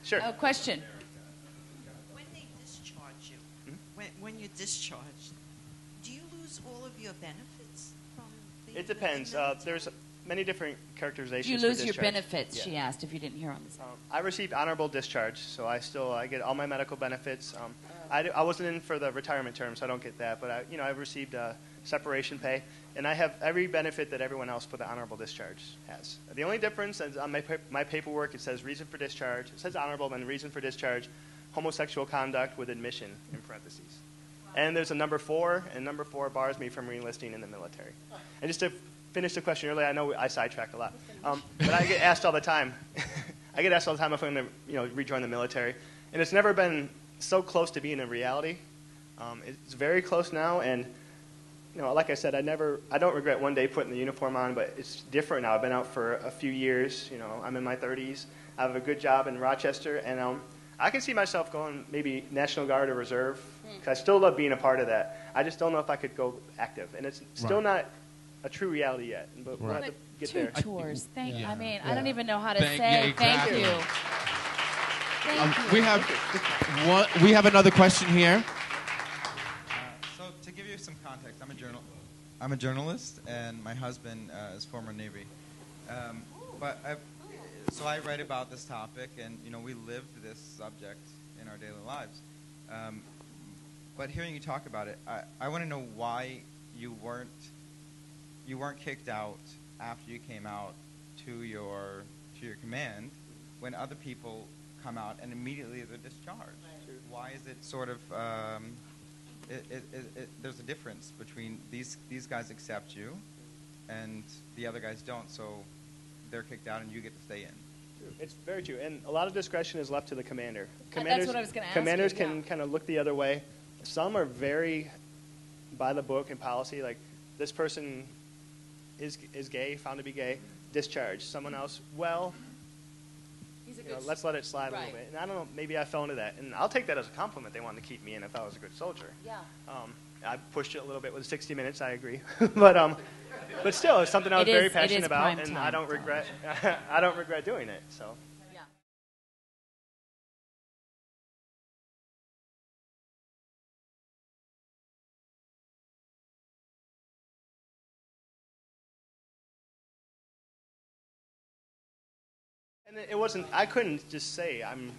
Sure. Oh, question. When they discharge you, when you're discharged, do you lose all of your benefits from the It depends. There's many different characterizations. Do you for lose your discharge. benefits? Yeah. She asked if you didn't hear on this. I received honorable discharge, so I get all my medical benefits. I wasn't in for the retirement term, so I don't get that. But I've received separation pay, and I have every benefit that everyone else with the honorable discharge has. The only difference is on my paperwork it says reason for discharge. It says honorable, and reason for discharge, homosexual conduct with admission in parentheses. And there's a number 4, and number 4 bars me from re-enlisting in the military. And just to finish the question earlier, I know I sidetracked a lot, but I get asked all the time. I get asked all the time if I'm going to rejoin the military, and it's never been so close to being a reality. It's very close now, and like I said, I don't regret one day putting the uniform on, but it's different now. I've been out for a few years. I'm in my 30s. I have a good job in Rochester, and I can see myself going maybe National Guard or Reserve, because I still love being a part of that. I just don't know if I could go active, and it's still not a true reality yet, but we'll have to get there. 2 tours. Yeah. I don't even know how to say exactly. thank you. Thank you. We have another question here. So to give you some context, I'm a journalist, and my husband is former Navy. So I write about this topic, and we live this subject in our daily lives. But hearing you talk about it, I want to know why you weren't kicked out after you came out to your command, when other people come out and immediately they're discharged. Right. Why is it sort of there's a difference between these guys accept you and the other guys don't, so they're kicked out and you get to stay in. It's very true, and a lot of discretion is left to the commander. That's what I was going to ask. Commanders can kind of look the other way. Some are very by the book and policy, like this person is gay, found to be gay, discharged. Someone else, let's let it slide a little bit. And I don't know, maybe I fell into that. And I'll take that as a compliment. They wanted to keep me in if I was a good soldier. Yeah. I pushed it a little bit with 60 Minutes, I agree. But still, it's something I was very passionate about, and I don't regret doing it. So. Yeah. And it wasn't. I couldn't just say I'm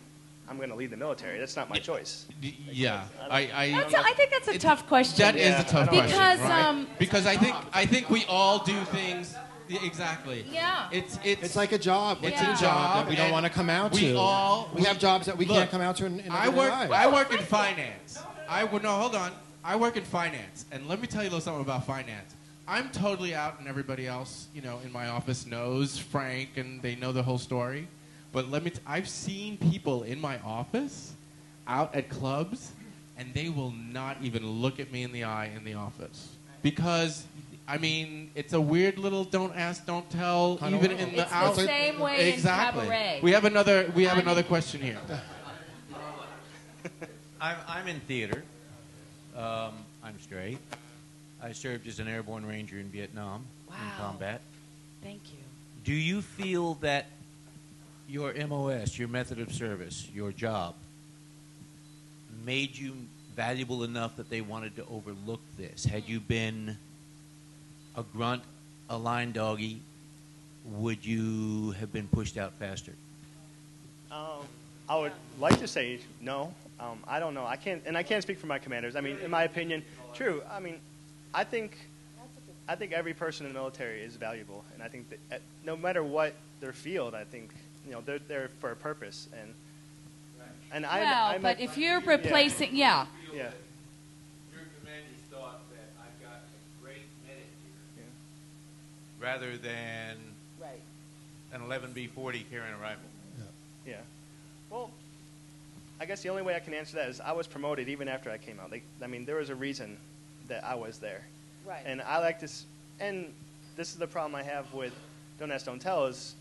going to leave the military. That's not my choice. Yeah, I think that's a tough question. That is a tough question, because right? Because I think we all do things. Exactly. Yeah. It's like a job. It's a job that we don't want to come out to. We have jobs that we can't come out to in our lives. I work in finance. Hold on. I work in finance, and let me tell you a little something about finance. I'm totally out, and everybody else, in my office knows Frank, and they know the whole story. But I've seen people in my office out at clubs, and they will not even look at me in the eye in the office. Because, it's a weird little don't ask, don't tell, even in the out. It's the same way in cabaret. We have another question here. I'm in theater. I'm straight. I served as an airborne ranger in Vietnam in combat. Thank you. Do you feel that your MOS, your method of service, your job, made you valuable enough that they wanted to overlook this? Had you been a grunt, a line doggy, would you have been pushed out faster? I would like to say no. I don't know. I can't speak for my commanders. In my opinion, true. I think every person in the military is valuable, and I think that no matter what their field, I think they're there for a purpose. But if you're replacing, yeah. Your commanders thought that I've got a great medic here, rather than an 11B40 carrying a rifle. Yeah. Well, I guess the only way I can answer that is I was promoted even after I came out. There was a reason that I was there. Right. And I like this, and this is the problem I have with Don't Ask, Don't Tell is,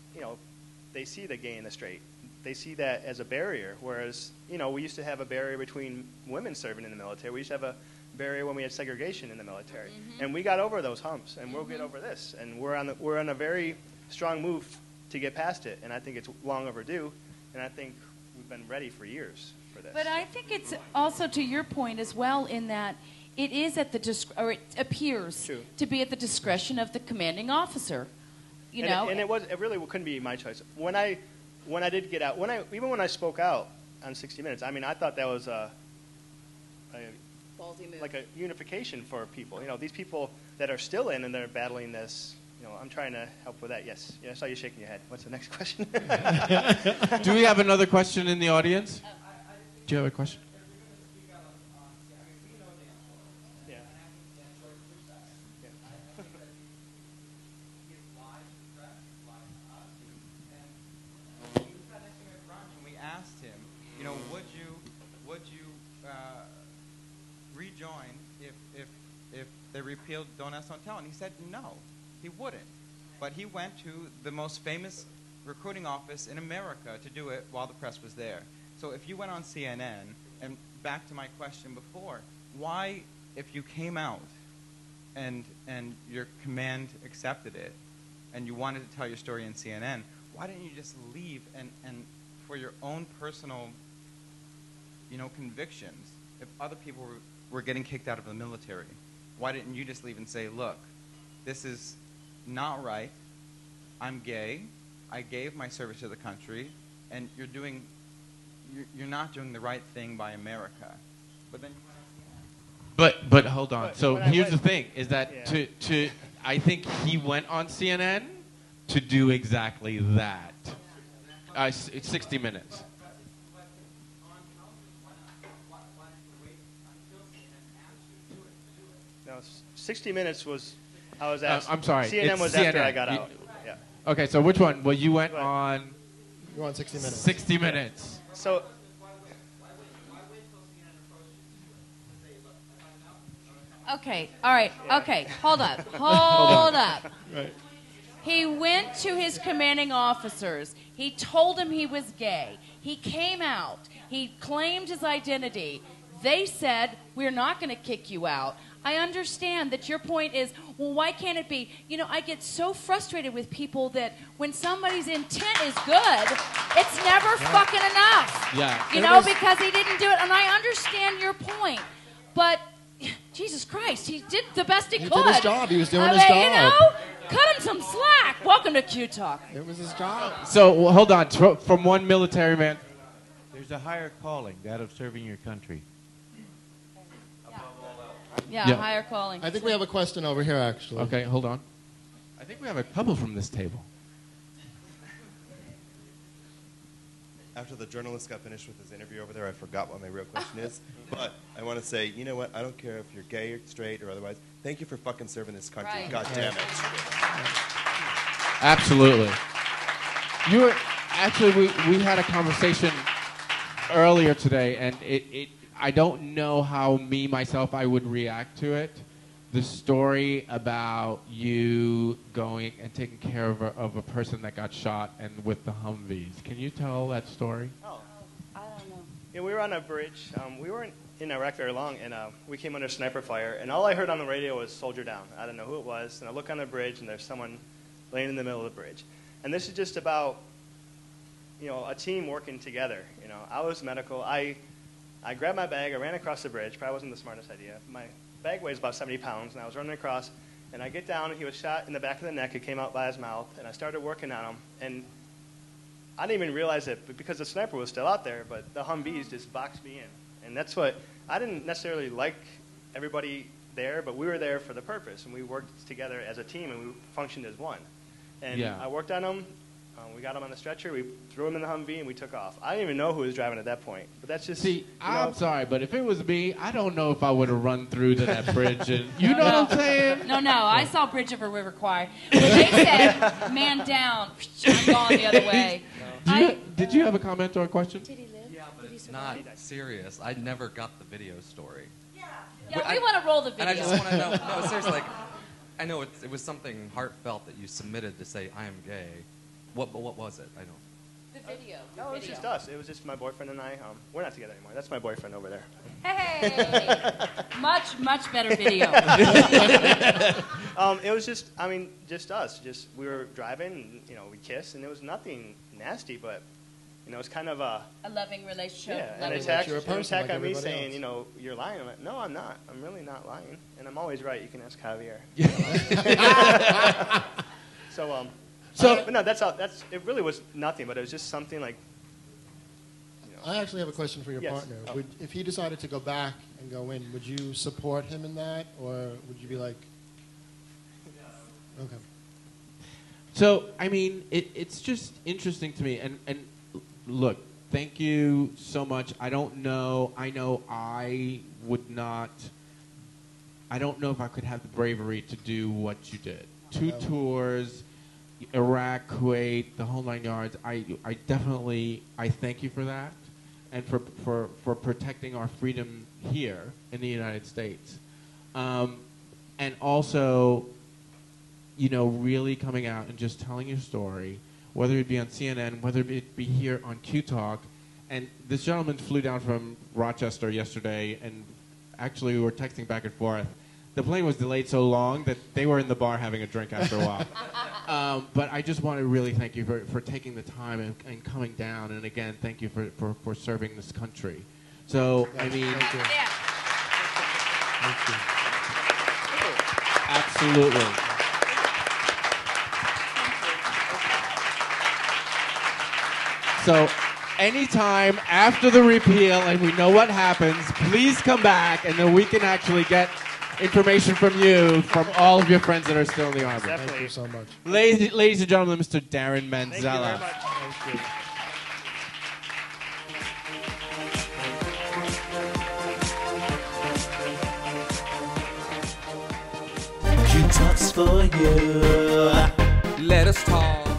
they see the gay and the straight. they see that as a barrier, whereas, we used to have a barrier between women serving in the military. We used to have a barrier when we had segregation in the military. Mm-hmm. And we got over those humps, and we'll get over this. And we're on a very strong move to get past it, and I think it's long overdue, and I think we've been ready for years for this. But I think it's also to your point as well in that it is at the or it appears True. to be at the discretion of the commanding officer. And it really couldn't be my choice. When I did get out, even when I spoke out on 60 Minutes, I mean, I thought that was like a unification for people. These people that are still in and they're battling this. I'm trying to help with that. Yes. I saw you shaking your head. What's the next question? Do we have another question in the audience? Do you have a question? We asked him, would you rejoin if they repealed Don't Ask, Don't Tell? And he said no, he wouldn't. But he went to the most famous recruiting office in America to do it while the press was there. So if you went on CNN, and back to my question before, why, if you came out and your command accepted it, and you wanted to tell your story in CNN, why didn't you just leave and for your own personal, convictions, if other people were getting kicked out of the military, why didn't you just leave and say, look, this is not right, I'm gay, I gave my service to the country, and you're not doing the right thing by America. But then But hold on. So here's the thing: is that Yeah. I think he went on CNN to do exactly that. 60 Minutes. No, 60 Minutes was. I was asked. I'm sorry. CNN it's was CNN. after I got out. Yeah. Okay, so which one? Well, you went Right. on You're on 60 Minutes. 60 Minutes. So. Okay, all right, okay, hold up, hold up. Right. He went to his commanding officers. He told him he was gay. He came out. He claimed his identity. They said, we're not going to kick you out. I understand that your point is, well, why can't it be? I get so frustrated with people that when somebody's intent is good, it's never fucking enough. Yeah. Because he didn't do it. And I understand your point. But Jesus Christ, he did the best he could. He did his job. He was doing his job. Cut him some slack. Welcome to Q Talk. It was his job. So hold on. From one military man. There's a higher calling, that of serving your country. Yeah, Yeah. higher calling. I think we have a question over here, actually. Okay, hold on. I think we have a couple from this table. After the journalist got finished with his interview over there, I forgot what my real question is. But I want to say, you know what? I don't care if you're gay or straight or otherwise. Thank you for fucking serving this country. Right. God damn it. Absolutely. We had a conversation earlier today, and I don't know how I would react to it. The story about you going and taking care of a person that got shot and with the Humvees. Can you tell that story? Oh. I don't know. Yeah, we were on a bridge. We weren't in Iraq very long, and we came under sniper fire. And all I heard on the radio was "Soldier down." I don't know who it was. And I look on the bridge, and there's someone laying in the middle of the bridge. And this is just about, a team working together. I was medical. I grabbed my bag. I ran across the bridge. Probably wasn't the smartest idea. My bag weighs about 70 pounds, and I was running across. And I get down, and he was shot in the back of the neck. It came out by his mouth, and I started working on him. And I didn't even realize it, but because the sniper was still out there, but the Humvees just boxed me in. And that's what, I didn't necessarily like everybody there, but we were there for the purpose, and we worked together as a team, and we functioned as one. And Yeah. I worked on him. We got him on the stretcher. We threw him in the Humvee, and we took off. I didn't even know who was driving at that point, but that's just. See, I'm sorry, but if it was me, I don't know if I would have run through to that bridge. And you know what I'm saying? No, I saw Bridge over River Kwai. When they said, man down, I'm going the other way. Did you have a comment or a question? Did he live? Yeah, but it's not serious. I never got the video story. Yeah, we want to roll the video. And I just want to know, no, seriously, I know it was something heartfelt that you submitted to say, I am gay. What was it? I don't. The video. No, it was just us. It was just my boyfriend and I. We're not together anymore. That's my boyfriend over there. Hey! much better video. It was just, just us. Just we were driving, and, we kissed, and it was nothing nasty, but, it was kind of a loving relationship. Yeah, and attack on me saying, you're lying. I'm like, no, I'm not. I'm really not lying, and I'm always right. You can ask Javier. But no, that's it. Really was nothing, but it was just something like. I actually have a question for your Yes. partner. Oh. If he decided to go back and go in, would you support him in that, or would you be like, okay? So, it's just interesting to me. And look, thank you so much. I don't know. I know I would not. I don't know if I could have the bravery to do what you did. 2 tours, Iraq, Kuwait, the whole 9 yards. I definitely, I thank you for that, and for protecting our freedom here in the United States. And also, really coming out and just telling your story, whether it be on CNN, whether it be here on Q Talk. And this gentleman flew down from Rochester yesterday, and actually we were texting back and forth. The plane was delayed so long that they were in the bar having a drink after a while. But I just want to really thank you for taking the time and coming down. And again, thank you for serving this country. So, Thank you. Thank you. Absolutely. So, anytime after the repeal and we know what happens, please come back, and then we can actually get information from you, from all of your friends that are still in the Army. Definitely. Thank you so much. Ladies and gentlemen, Mr. Darren Manzella. Thank you very much. Q talks for you. Let us talk.